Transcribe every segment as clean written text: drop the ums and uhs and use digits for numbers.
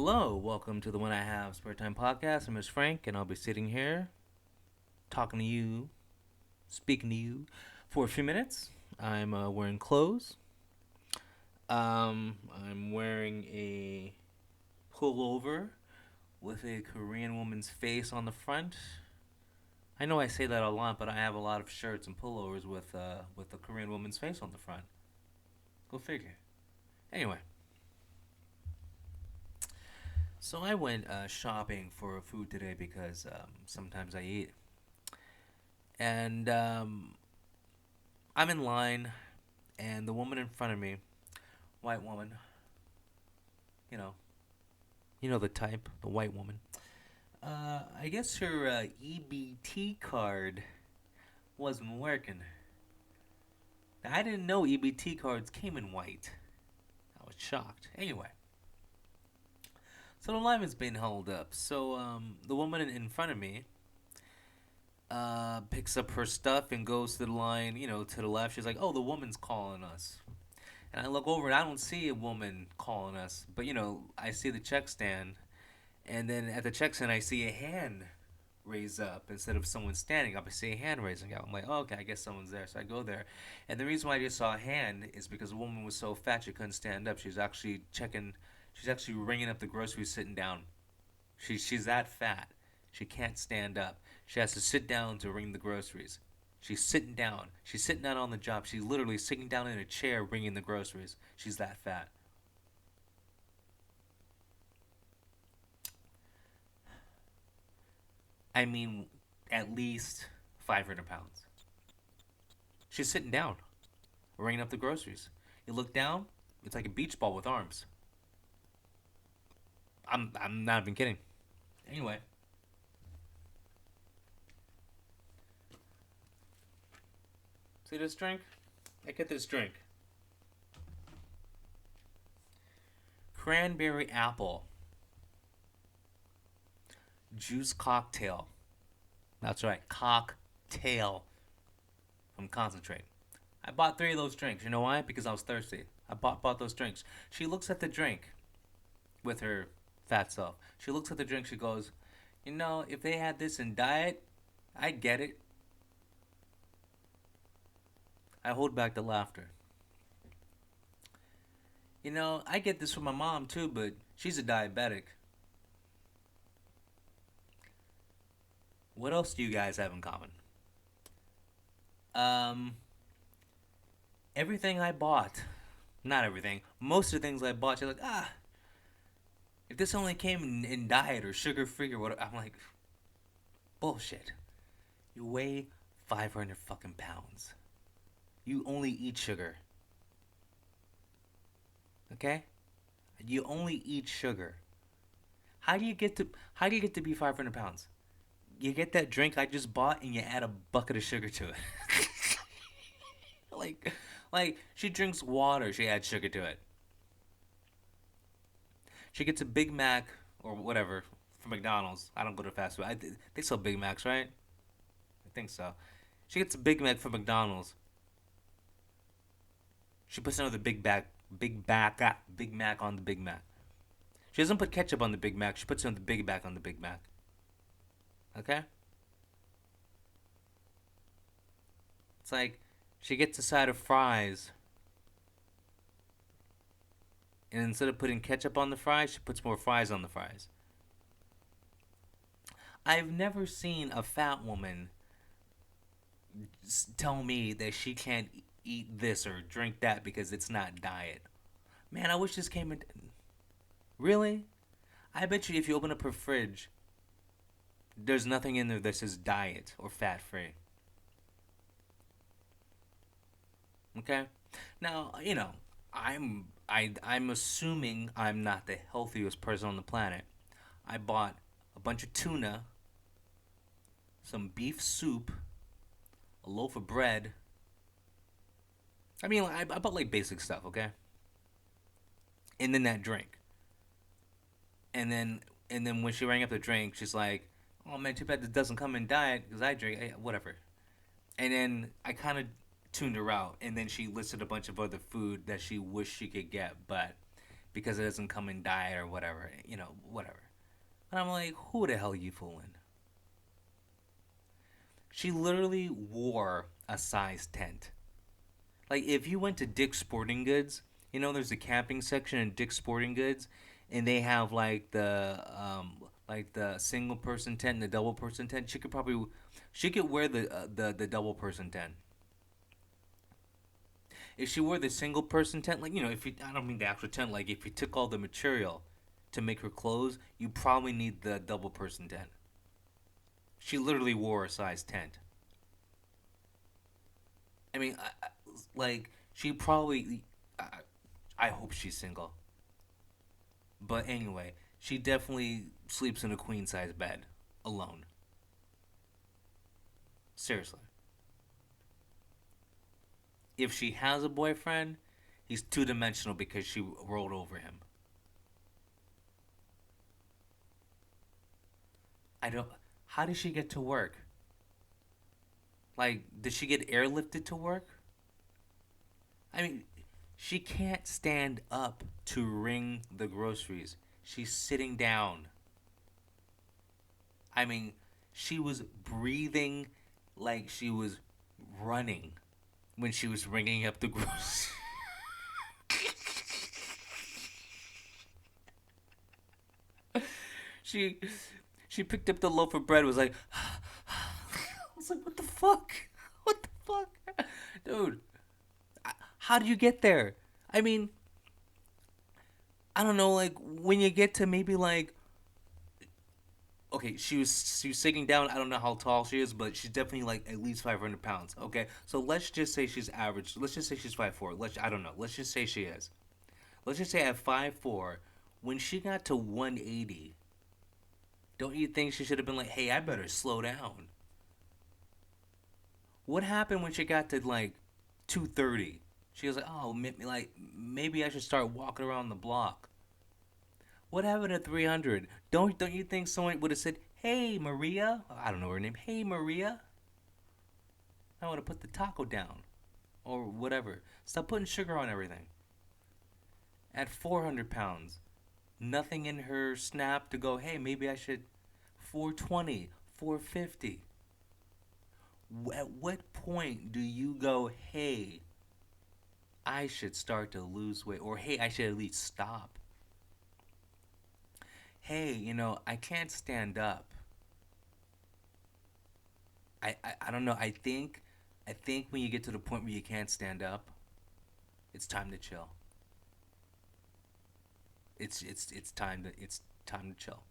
Hello, welcome to the When I Have Spare Time podcast. I'm Ms. Frank, and I'll be sitting here talking to you, speaking to you for a few minutes. I'm wearing clothes. I'm wearing a pullover with a Korean woman's face on the front. I know I say that a lot, but I have a lot of shirts and pullovers with a Korean woman's face on the front. Go figure. Anyway, so I went shopping for food today because sometimes I eat. And I'm in line, and the woman in front of me, white woman, you know, the type, the white woman. I guess her EBT card wasn't working. Now, I didn't know EBT cards came in white. I was shocked. Anyway, so the line was being held up. So the woman in front of me picks up her stuff and goes to the line, to the left. She's like, "Oh, the woman's calling us." And I look over and I don't see a woman calling us, but I see the check stand, and then at the check stand I see a hand raise up instead of someone standing up. I see a hand raising up. I'm like, oh, okay, I guess someone's there. So I go there, and the reason why I just saw a hand is because the woman was so fat she couldn't stand up. She's actually checking. She's actually ringing up the groceries sitting down. She's that fat. She can't stand up. She has to sit down to ring the groceries. She's sitting down. She's sitting down on the job. She's literally sitting down in a chair ringing the groceries. She's that fat. I mean, at least 500 pounds. She's sitting down, ringing up the groceries. You look down, it's like a beach ball with arms. I'm not even kidding. Anyway, see this drink? I get this drink. Cranberry apple juice cocktail. That's right, cocktail from concentrate. I bought three of those drinks. You know why? Because I was thirsty. I bought those drinks. She looks at the drink with her fat self. She looks at the drink. She goes, if they had this in diet, I get it. I hold back the laughter. I get this from my mom too, but she's a diabetic. What else do you guys have in common? Um, Everything I bought, not everything, most of the things I bought, she's like, if this only came in diet or sugar free or what, I'm like, bullshit. You weigh 500 fucking pounds. You only eat sugar. Okay? You only eat sugar. How do you get to be 500 pounds? You get that drink I just bought and you add a bucket of sugar to it. like like she drinks water, she adds sugar to it. She gets a Big Mac or whatever from McDonald's. I don't go to fast food. They sell Big Macs, right? I think so. She gets a Big Mac from McDonald's. She puts another Big Mac on the Big Mac. She doesn't put ketchup on the Big Mac. She puts another Big Mac on the Big Mac. Okay? It's like she gets a side of fries, and instead of putting ketchup on the fries, she puts more fries on the fries. I've never seen a fat woman tell me that she can't eat this or drink that because it's not diet. Man, I wish this came in. Really? I bet you if you open up her fridge, there's nothing in there that says diet or fat free. Okay? Now, I'm assuming I'm not the healthiest person on the planet. I bought a bunch of tuna, some beef soup, a loaf of bread. I mean, I bought like basic stuff, okay? And then that drink. And then when she rang up the drink, she's like, "Oh man, too bad this doesn't come in diet because I drink whatever." And then I kind of tuned her out, and then she listed a bunch of other food that she wished she could get, but because it doesn't come in diet or whatever, whatever. And I'm like, who the hell are you fooling? She literally wore a size 10. Like if you went to Dick's Sporting Goods, there's a camping section in Dick's Sporting Goods, and they have like the single person tent and the double person tent. She could wear the double person tent. If she wore the single person tent, like if you I don't mean the actual tent, like if you took all the material to make her clothes, you probably need the double person tent. She literally wore a size 10. I mean, like she probably. I hope she's single. But anyway, she definitely sleeps in a queen size bed alone. Seriously. If she has a boyfriend, he's two dimensional because she rolled over him. I don't. How did she get to work? Like, did she get airlifted to work? I mean, she can't stand up to ring the groceries. She's sitting down. I mean, she was breathing like she was running when she was ringing up the groceries. she she picked up the loaf of bread. Was like, I was like, what the fuck? What the fuck, dude? How do you get there? I mean, I don't know. Like when you get to maybe like okay, she was sitting down. I don't know how tall she is, but she's definitely like at least 500 pounds. Okay, so let's just say she's average. Let's just say she's 5'4". I don't know. Let's just say she is. Let's just say at 5'4", when she got to 180, don't you think she should have been like, hey, I better slow down? What happened when she got to like 230? She was like, oh, maybe I should start walking around the block. What happened at 300? Don't you think someone would have said, "Hey, Maria"? I don't know her name. Hey, Maria. I would have put the taco down or whatever. Stop putting sugar on everything. At 400 pounds, nothing in her snap to go, "Hey, maybe I should 420, 450." At what point do you go, "Hey, I should start to lose weight," or "Hey, I should at least stop"? Hey, I can't stand up. I don't know. I think when you get to the point where you can't stand up, it's time to chill. It's time to chill.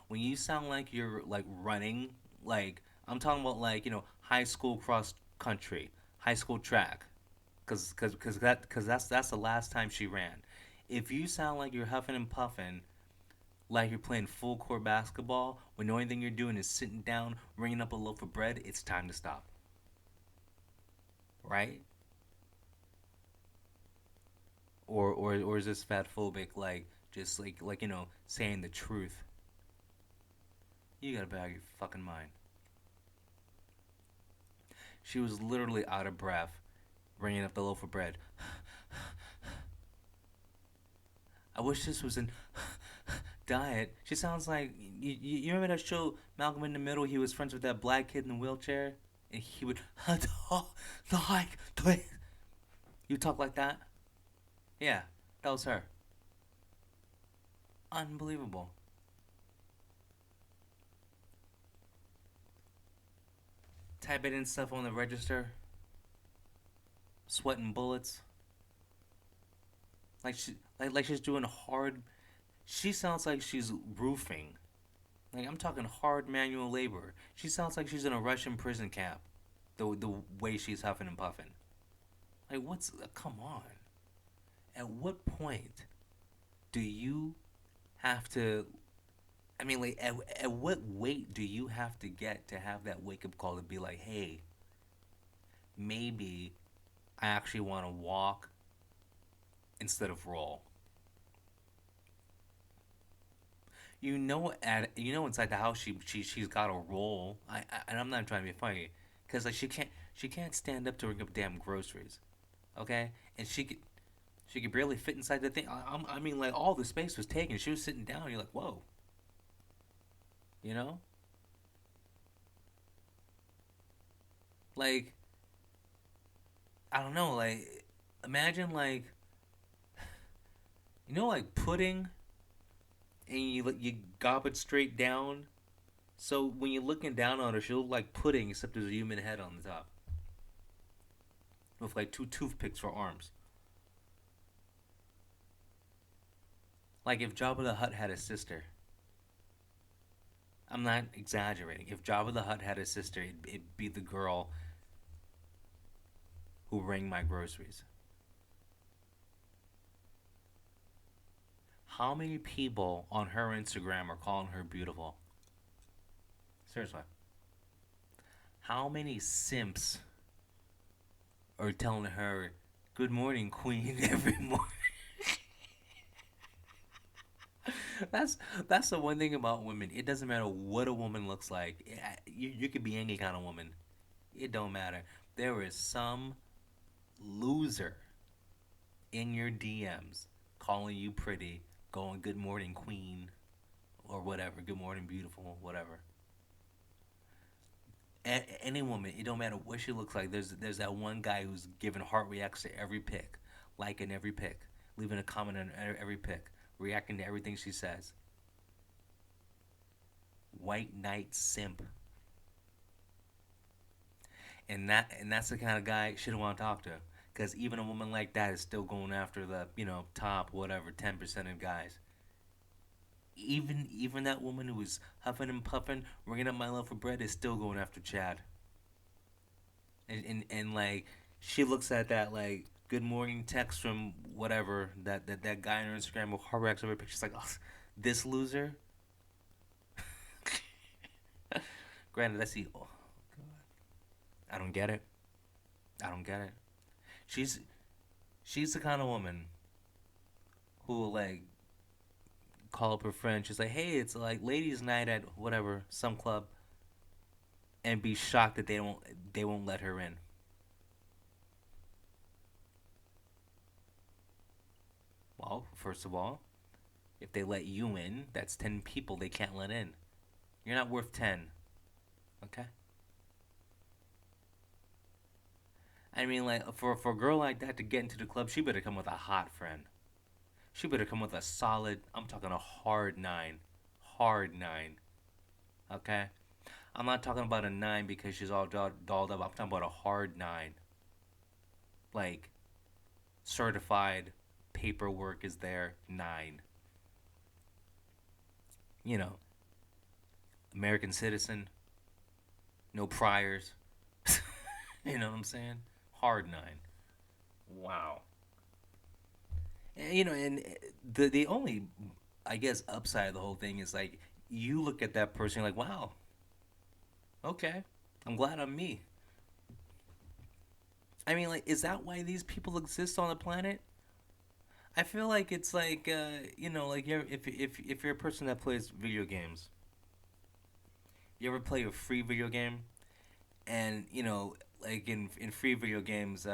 When you sound like you're like running, like I'm talking about like high school cross country, high school track, cause that's the last time she ran. If you sound like you're huffing and puffing, like you're playing full court basketball, when the only thing you're doing is sitting down, ringing up a loaf of bread, it's time to stop, right? Or is this fat phobic like just like saying the truth? You gotta be out of your fucking mind. She was literally out of breath, ringing up the loaf of bread. I wish this was in diet. She sounds like you remember that show Malcolm in the Middle? He was friends with that black kid in the wheelchair, and he would like you talk like that. Yeah, that was her. Unbelievable. Typing in stuff on the register, sweating bullets. Like she's doing hard. She sounds like she's roofing. Like I'm talking hard manual labor. She sounds like she's in a Russian prison camp. The way she's huffing and puffing. Like what's come on? At what point do you have to? I mean, like at what weight do you have to get to have that wake up call to be like, hey, maybe I actually want to walk instead of roll. Inside the house she's got a roll. And I'm not trying to be funny, cause like she can't stand up to ring up damn groceries, okay? And She could barely fit inside the thing. I mean, like all the space was taken. She was sitting down. You're like, whoa, you know, like I don't know, like imagine like like pudding, and you gob it straight down. So when you're looking down on her, she'll look like pudding, except there's a human head on the top with like two toothpicks for arms. Like if Jabba the Hutt had a sister. I'm not exaggerating. If Jabba the Hutt had a sister, it'd be the girl who rang my groceries. How many people on her Instagram are calling her beautiful? Seriously. How many simps are telling her, "Good morning, queen," every morning? That's that's the one thing about women. It doesn't matter what a woman looks like. You could be any kind of woman. It don't matter. There is some loser in your DMs calling you pretty, going "Good morning, queen," or whatever. "Good morning, beautiful," whatever. Any woman, it don't matter what she looks like. There's that one guy who's giving heart reacts to every pic, liking every pic, leaving a comment on every pic, reacting to everything she says. White knight simp, and that's the kind of guy she don't want to talk to. Because even a woman like that is still going after the top whatever 10% of guys. Even that woman who was huffing and puffing, ringing up my love for bread is still going after Chad. And like she looks at that like good morning text from whatever that guy on her Instagram with heart reacts over pictures like, oh, this loser. Granted, that's evil. I don't get it. I don't get it. She's she's the kind of woman who will like call up her friend. She's like, hey, it's like ladies' night at whatever some club, and be shocked that they won't let her in. Well, first of all, if they let you in, that's 10 people they can't let in. You're not worth 10. Okay. I mean, like for a girl like that to get into the club, she better come with a hot friend. She better come with a solid. I'm talking a hard nine, hard nine. Okay. I'm not talking about a nine because she's all dolled up. I'm talking about a hard nine, like certified, paperwork is there. Nine. You know, American citizen, no priors. You know what I'm saying? Hard nine. Wow. And the only I guess upside of the whole thing is like you look at that person, you're like, wow, okay, I'm glad I'm me. I mean, like, is that why these people exist on the planet? I feel like it's like like if you're a person that plays video games, you ever play a free video game, and like in free video games,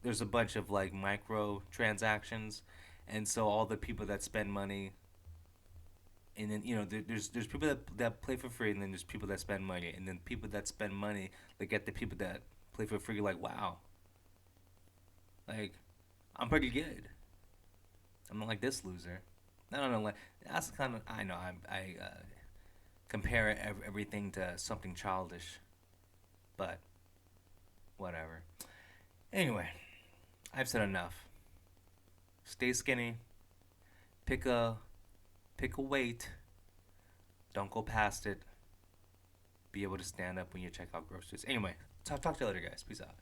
there's a bunch of like micro transactions, and so all the people that spend money, and then there's people that play for free, and then there's people that spend money, and then people that spend money, they get the people that play for free. Like, wow, like I'm pretty good. I'm not like this loser. I don't know. Like that's kind of I know I compare everything to something childish, but whatever. Anyway, I've said enough. Stay skinny. Pick a pick a weight. Don't go past it. Be able to stand up when you check out groceries. Anyway, talk to you later, guys. Peace out.